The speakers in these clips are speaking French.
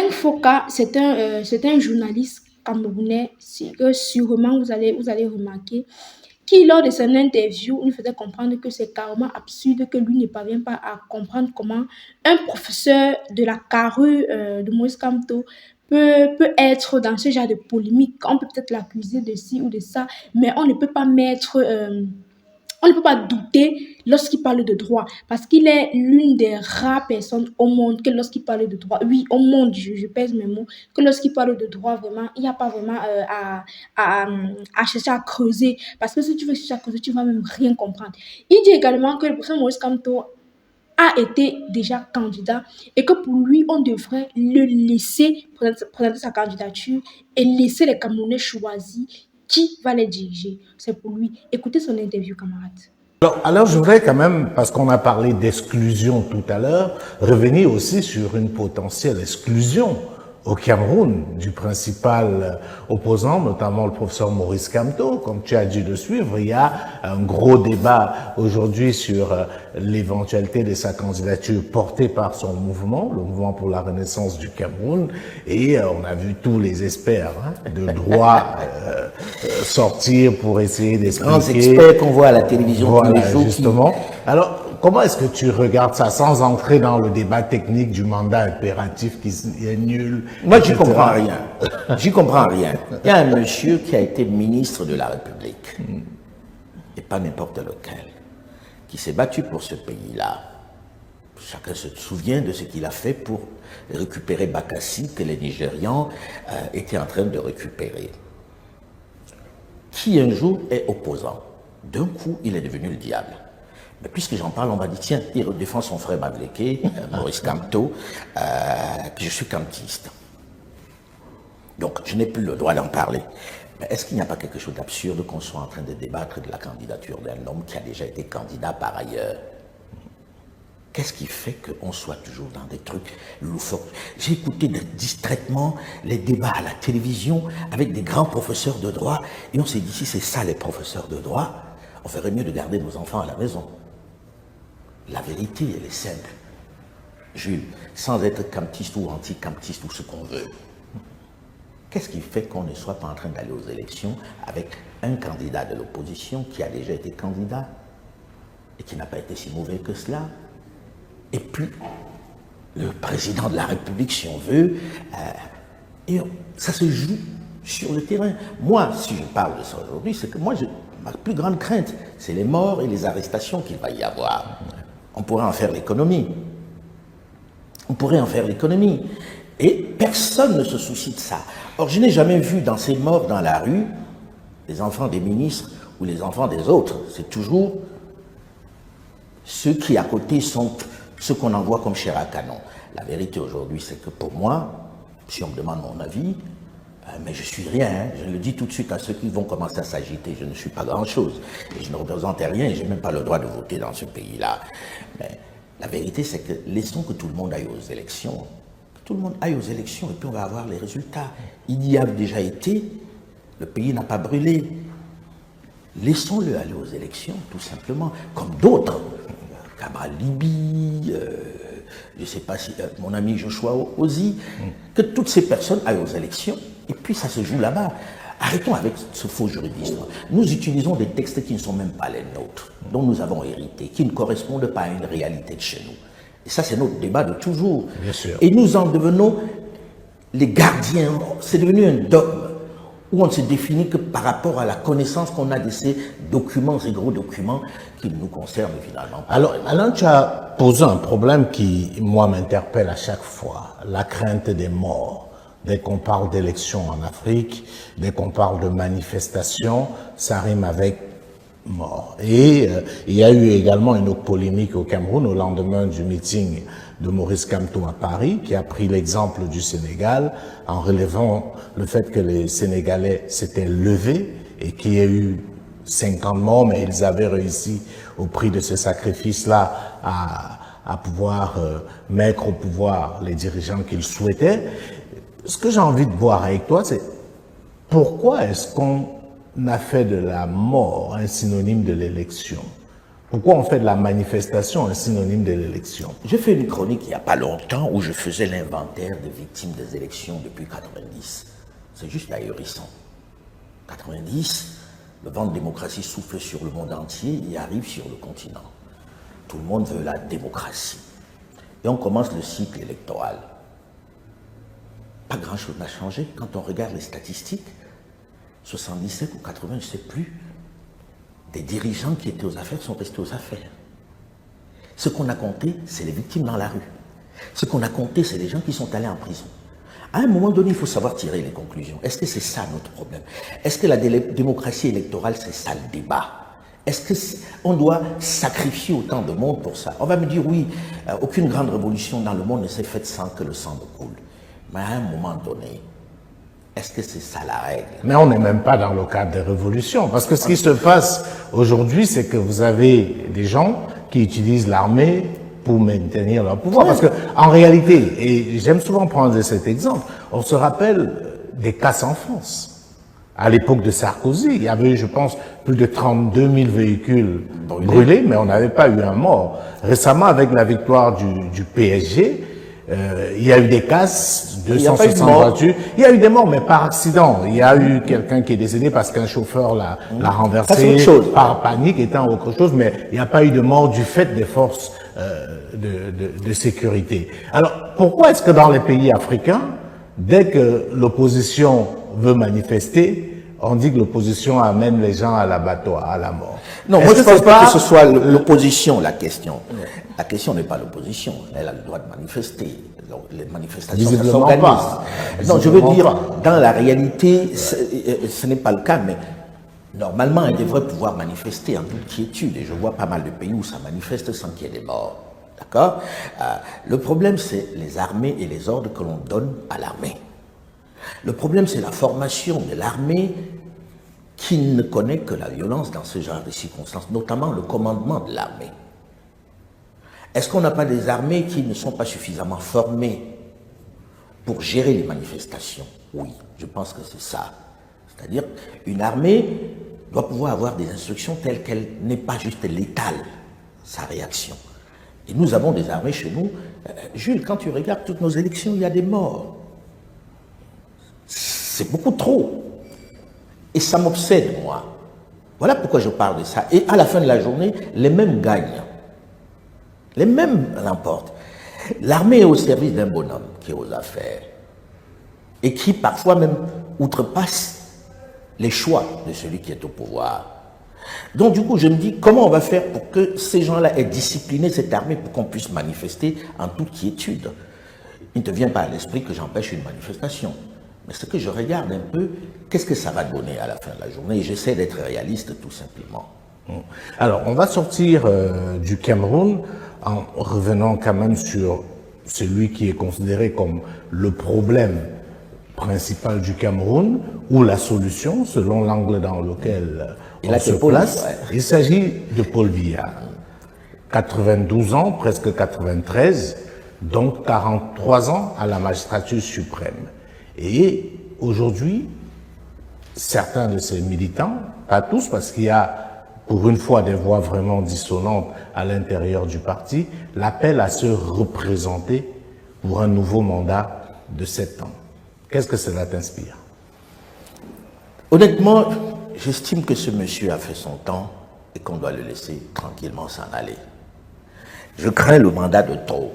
Alain Foka, c'est un journaliste camerounais que sûrement vous allez remarquer, qui, lors de son interview, nous faisait comprendre que c'est carrément absurde que lui ne parvient pas à comprendre comment un professeur de la carrure de Maurice Kamto peut être dans ce genre de polémique. On peut peut-être l'accuser de ci ou de ça, mais on ne peut pas on ne peut pas douter lorsqu'il parle de droit, parce qu'il est l'une des rares personnes au monde que lorsqu'il parle de droit, oui, au monde, je pèse mes mots, que lorsqu'il parle de droit, vraiment, il n'y a pas vraiment à chercher à creuser, parce que si tu veux chercher à creuser, tu ne vas même rien comprendre. Il dit également que le professeur Maurice Kamto a été déjà candidat et que pour lui, on devrait le laisser présenter sa candidature et laisser les Camerounais choisir qui va les diriger. C'est pour lui. Écoutez son interview, camarade. Alors, je voudrais quand même, parce qu'on a parlé d'exclusion tout à l'heure, revenir aussi sur une potentielle exclusion au Cameroun du principal opposant, notamment le professeur Maurice Kamto. Comme tu as dû le suivre, il y a un gros débat aujourd'hui sur l'éventualité de sa candidature portée par son mouvement, le mouvement pour la renaissance du Cameroun, et on a vu tous les experts de droit sortir pour essayer d'expliquer. Grands experts qu'on voit à la télévision tous les jours. Justement. Alors, comment est-ce que tu regardes ça sans entrer dans le débat technique du mandat impératif qui est nul? Moi, j'y comprends rien. J'y comprends rien. Il y a un monsieur qui a été ministre de la République, et pas n'importe lequel, qui s'est battu pour ce pays-là. Chacun se souvient de ce qu'il a fait pour récupérer Bakassi, que les Nigérians étaient en train de récupérer. Qui un jour est opposant. D'un coup, il est devenu le diable. Mais puisque j'en parle, on m'a dit, tiens, il défend son frère Mabléké, Maurice Kamto, que je suis kamtiste. Donc, je n'ai plus le droit d'en parler. Mais est-ce qu'il n'y a pas quelque chose d'absurde qu'on soit en train de débattre de la candidature d'un homme qui a déjà été candidat par ailleurs? Qu'est-ce qui fait qu'on soit toujours dans des trucs loufoques? J'ai écouté distraitement les débats à la télévision avec des grands professeurs de droit et on s'est dit, si c'est ça les professeurs de droit, on ferait mieux de garder nos enfants à la maison. La vérité, elle est simple. Jules, sans être kamtiste ou anti-kamtiste ou ce qu'on veut, qu'est-ce qui fait qu'on ne soit pas en train d'aller aux élections avec un candidat de l'opposition qui a déjà été candidat et qui n'a pas été si mauvais que cela? Et puis, le président de la République, si on veut, et ça se joue sur le terrain. Moi, si je parle de ça aujourd'hui, c'est que moi, ma plus grande crainte, c'est les morts et les arrestations qu'il va y avoir. On pourrait en faire l'économie. On pourrait en faire l'économie. Et personne ne se soucie de ça. Or, je n'ai jamais vu dans ces morts dans la rue, les enfants des ministres ou les enfants des autres. C'est toujours ceux qui, à côté, sont ceux qu'on envoie comme chair à canon. La vérité aujourd'hui, c'est que pour moi, si on me demande mon avis, mais je suis rien, hein. Je le dis tout de suite à ceux qui vont commencer à s'agiter, je ne suis pas grand-chose, et je ne représente rien, et je n'ai même pas le droit de voter dans ce pays-là. Mais la vérité, c'est que laissons que tout le monde aille aux élections, que tout le monde aille aux élections, et puis on va avoir les résultats. Il y a déjà été, le pays n'a pas brûlé. Laissons-le aller aux élections, tout simplement, comme d'autres. Cabral Libi, je ne sais pas si mon ami Joshua Ozi, que toutes ces personnes aillent aux élections, et puis ça se joue là-bas. Arrêtons avec ce faux juridisme. Nous utilisons des textes qui ne sont même pas les nôtres, dont nous avons hérité, qui ne correspondent pas à une réalité de chez nous. Et ça, c'est notre débat de toujours. Bien sûr. Et nous en devenons les gardiens. C'est devenu un dogme où on ne se définit que par rapport à la connaissance qu'on a de ces documents, ces gros documents qui nous concernent finalement. Alors, Alain, tu as posé un problème qui, moi, m'interpelle à chaque fois, la crainte des morts. Dès qu'on parle d'élections en Afrique, dès qu'on parle de manifestations, ça rime avec mort. Et il y a eu également une autre polémique au Cameroun au lendemain du meeting de Maurice Kamto à Paris, qui a pris l'exemple du Sénégal en relevant le fait que les Sénégalais s'étaient levés et qu'il y a eu 50 morts, mais ils avaient réussi au prix de ce sacrifice-là à pouvoir mettre au pouvoir les dirigeants qu'ils souhaitaient. Ce que j'ai envie de voir avec toi, c'est pourquoi est-ce qu'on a fait de la mort un synonyme de l'élection? Pourquoi on fait de la manifestation un synonyme de l'élection? J'ai fait une chronique il n'y a pas longtemps où je faisais l'inventaire des victimes des élections depuis 90. C'est juste ahurissant. 90, le vent de démocratie souffle sur le monde entier et arrive sur le continent. Tout le monde veut la démocratie. Et on commence le cycle électoral. Pas grand-chose n'a changé. Quand on regarde les statistiques, 77 ou 80, je ne sais plus, des dirigeants qui étaient aux affaires sont restés aux affaires. Ce qu'on a compté, c'est les victimes dans la rue. Ce qu'on a compté, c'est les gens qui sont allés en prison. À un moment donné, il faut savoir tirer les conclusions. Est-ce que c'est ça notre problème? Est-ce que la démocratie électorale, c'est ça le débat? Est-ce qu'on doit sacrifier autant de monde pour ça? On va me dire, oui, aucune grande révolution dans le monde ne s'est faite sans que le sang ne coule. Mais à un moment donné, est-ce que c'est ça la règle? Mais on n'est même pas dans le cadre des révolutions. Parce que ce qui se passe aujourd'hui, c'est que vous avez des gens qui utilisent l'armée pour maintenir leur pouvoir. Parce que, en réalité, et j'aime souvent prendre cet exemple, on se rappelle des casses en France. À l'époque de Sarkozy, il y avait, je pense, plus de 32 000 véhicules brûlés, mais on n'avait pas eu un mort. Récemment, avec la victoire du PSG, il y a eu des casses, 260 voitures. Il y a eu des morts, mais par accident. Il y a eu quelqu'un qui est décédé parce qu'un chauffeur l'a renversé par panique, étant autre chose, mais il n'y a pas eu de mort du fait des forces de sécurité. Alors, pourquoi est-ce que dans les pays africains, dès que l'opposition veut manifester, on dit que l'opposition amène les gens à l'abattoir, à la mort? Non, moi je ne pense pas que ce soit l'opposition la question. La question n'est pas l'opposition. Elle a le droit de manifester. Les manifestations, ça s'organise. Non, je veux dire, dans la réalité, ce n'est pas le cas, mais normalement, elle devrait pouvoir manifester en toute quiétude. Et je vois pas mal de pays où ça manifeste sans qu'il y ait des morts. D'accord? Le problème, c'est les armées et les ordres que l'on donne à l'armée. Le problème, c'est la formation de l'armée qui ne connaît que la violence dans ce genre de circonstances, notamment le commandement de l'armée. Est-ce qu'on n'a pas des armées qui ne sont pas suffisamment formées pour gérer les manifestations? Oui, je pense que c'est ça. C'est-à-dire, une armée doit pouvoir avoir des instructions telles qu'elle n'est pas juste létale, sa réaction. Et nous avons des armées chez nous. Jules, quand tu regardes toutes nos élections, il y a des morts. C'est beaucoup trop. Et ça m'obsède, moi. Voilà pourquoi je parle de ça. Et à la fin de la journée, les mêmes gagnent. Les mêmes l'emportent. L'armée est au service d'un bonhomme qui est aux affaires et qui parfois même outrepasse les choix de celui qui est au pouvoir. Donc du coup, je me dis, comment on va faire pour que ces gens-là aient discipliné cette armée pour qu'on puisse manifester en toute quiétude? Il ne te vient pas à l'esprit que j'empêche une manifestation. Mais ce que je regarde un peu, qu'est-ce que ça va donner à la fin de la journée? Et j'essaie d'être réaliste tout simplement. Alors, on va sortir du Cameroun en revenant quand même sur celui qui est considéré comme le problème principal du Cameroun ou la solution, selon l'angle dans lequel on se place. Il s'agit de Paul Biya. 92 ans, presque 93, donc 43 ans à la magistrature suprême. Et aujourd'hui, certains de ces militants, pas tous, parce qu'il y a pour une fois des voix vraiment dissonantes à l'intérieur du parti, l'appellent à se représenter pour un nouveau mandat de 7 ans. Qu'est-ce que cela t'inspire? Honnêtement, j'estime que ce monsieur a fait son temps et qu'on doit le laisser tranquillement s'en aller. Je crains le mandat de trop.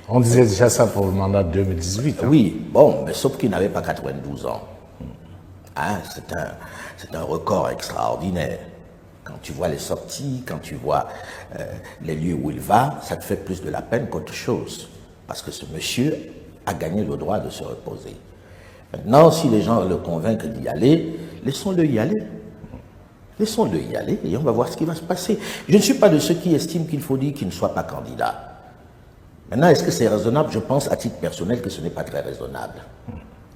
On disait déjà ça pour le mandat de 2018. Hein? Oui, bon, mais sauf qu'il n'avait pas 92 ans. Hein, c'est un record extraordinaire. Quand tu vois les sorties, quand tu vois les lieux où il va, ça te fait plus de la peine qu'autre chose. Parce que ce monsieur a gagné le droit de se reposer. Maintenant, si les gens le convainquent d'y aller, laissons-le y aller. Laissons-le y aller et on va voir ce qui va se passer. Je ne suis pas de ceux qui estiment qu'il faut dire qu'il ne soit pas candidat. Maintenant, est-ce que c'est raisonnable? Je pense à titre personnel que ce n'est pas très raisonnable.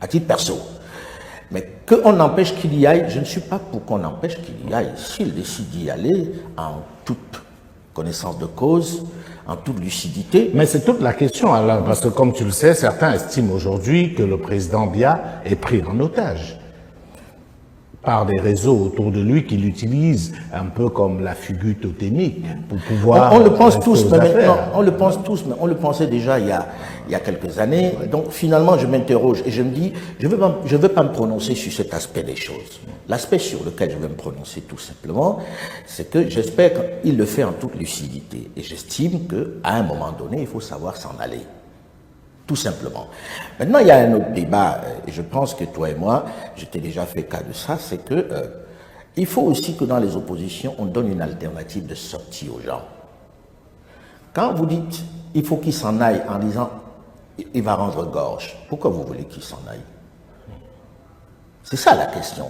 À titre perso. Mais qu'on empêche qu'il y aille, je ne suis pas pour qu'on empêche qu'il y aille. S'il décide d'y aller en toute connaissance de cause, en toute lucidité. Mais c'est toute la question, Alain, parce que comme tu le sais, certains estiment aujourd'hui que le président Biya est pris en otage. par des réseaux autour de lui qu'il utilise un peu comme la figure totémique pour pouvoir... On le pense tous, mais maintenant, affaires. on le pense tous, mais on le pensait déjà il y a quelques années. Donc finalement, je m'interroge et je me dis, je veux pas me prononcer sur cet aspect des choses. L'aspect sur lequel je veux me prononcer tout simplement, c'est que j'espère qu'il le fait en toute lucidité. Et j'estime qu'à un moment donné, il faut savoir s'en aller. Tout simplement. Maintenant, il y a un autre débat, et je pense que toi et moi, je t'ai déjà fait cas de ça, c'est que il faut aussi que dans les oppositions, on donne une alternative de sortie aux gens. Quand vous dites il faut qu'il s'en aille en disant il va rendre gorge, pourquoi vous voulez qu'il s'en aille? C'est ça la question.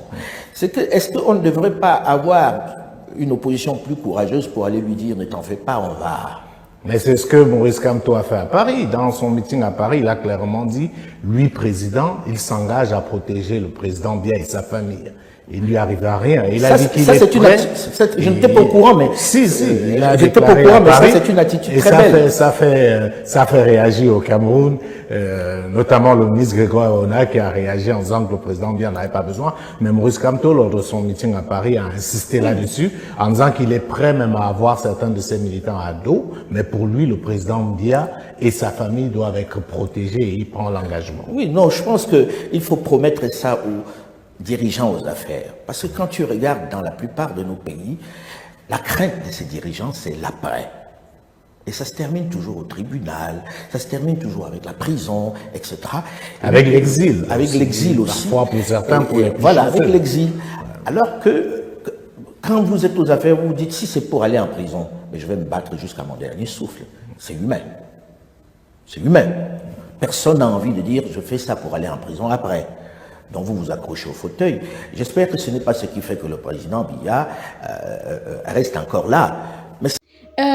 C'est que est-ce qu'on ne devrait pas avoir une opposition plus courageuse pour aller lui dire ne t'en fais pas, on va... Mais c'est ce que Maurice Kamto a fait à Paris. Dans son meeting à Paris, il a clairement dit, lui, président, il s'engage à protéger le président Biya et sa famille. Il lui arrivera rien. Il a dit qu'il est prêt. Je n'étais pas au courant, mais... Si, il a j'étais pas au déclaré courant, à mais Paris, ça, c'est une attitude et très belle. ça fait réagir au Cameroun, notamment le ministre Grégoire Ona qui a réagi en disant que le président Biya n'avait pas besoin. Mais Maurice Kamto, lors de son meeting à Paris, a insisté là-dessus, en disant qu'il est prêt même à avoir certains de ses militants à dos, mais pour lui, le président Biya et sa famille doivent être protégés et il prend l'engagement. Oui, non, je pense qu'il faut promettre ça aux dirigeants aux affaires. Parce que quand tu regardes dans la plupart de nos pays, la crainte de ces dirigeants, c'est l'après. Et ça se termine toujours au tribunal, ça se termine toujours avec la prison, etc. Avec l'exil. Avec l'exil aussi. Parfois pour certains, pour les plus voilà, chanceux. avec l'exil. Alors que quand vous êtes aux affaires, vous vous dites, si c'est pour aller en prison, mais je vais me battre jusqu'à mon dernier souffle. C'est humain. C'est humain. Personne n'a envie de dire, je fais ça pour aller en prison après. Donc vous vous accrochez au fauteuil. J'espère que ce n'est pas ce qui fait que le président Biya reste encore là. Mais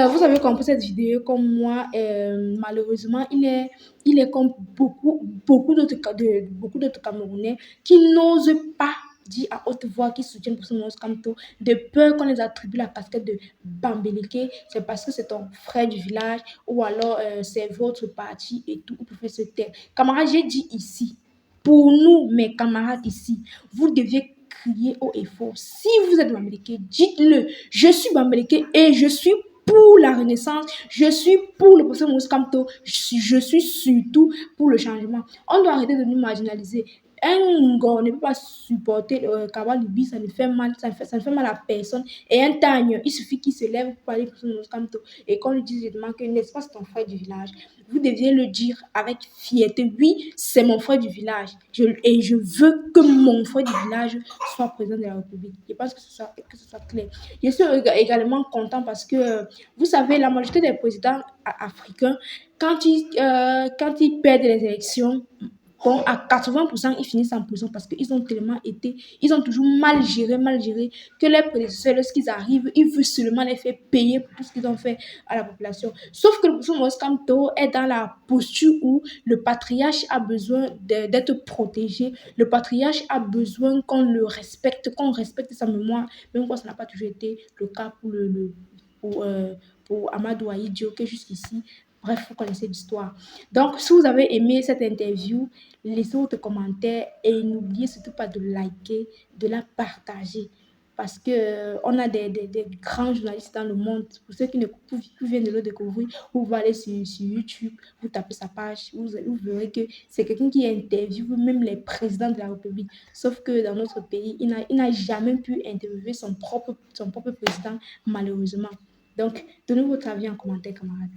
Vous avez compris cette vidéo comme moi. Malheureusement, il est comme beaucoup d'autres Camerounais qui n'osent pas dire à haute voix qu'ils soutiennent pour Maurice Kamto de peur qu'on les attribue la casquette de Bambeleke. C'est parce que c'est ton frère du village ou alors c'est votre parti et tout. Vous pouvez se taire. Camarades, j'ai dit ici, pour nous, mes camarades ici, vous deviez crier haut et fort. Si vous êtes Bambeleke, dites-le. Je suis Bambeleke et je suis pour la renaissance, je suis pour le professeur Maurice Kamto, je suis surtout pour le changement. On doit arrêter de nous marginaliser. Un gars ne peut pas supporter le Kawalibi, ça ne fait mal, ça ne fait mal à personne. Et un tagne, il suffit qu'il se lève pour parler pour Maurice Kamto et qu'on lui dise directement que n'est-ce pas, c'est ton frère du village. Vous deviez le dire avec fierté. Oui, c'est mon frère du village. Et je veux que mon frère du village soit président de la République. Je pense que ce soit clair. Je suis également content parce que, vous savez, la majorité des présidents africains, quand ils perdent les élections, bon, à 80%, ils finissent en prison parce qu'ils ont tellement été, ils ont toujours mal géré, que les prédécesseurs, lorsqu'ils arrivent, ils veulent seulement les faire payer pour tout ce qu'ils ont fait à la population. Sauf que le professeur Maurice Kamto est dans la posture où le patriarche a besoin d'être protégé, le patriarche a besoin qu'on le respecte, qu'on respecte sa mémoire, même quand ça n'a pas toujours été le cas pour Amadou Ahidjo, que jusqu'ici, bref, vous connaissez l'histoire. Donc, si vous avez aimé cette interview, laissez votre commentaire et n'oubliez surtout pas de liker, de la partager. Parce que on a des grands journalistes dans le monde. Pour ceux qui viennent de le découvrir, vous allez sur YouTube, vous tapez sa page, vous verrez que c'est quelqu'un qui interviewe même les présidents de la République. Sauf que dans notre pays, il n'a jamais pu interviewer son propre président, malheureusement. Donc, donnez votre avis en commentaire, camarades.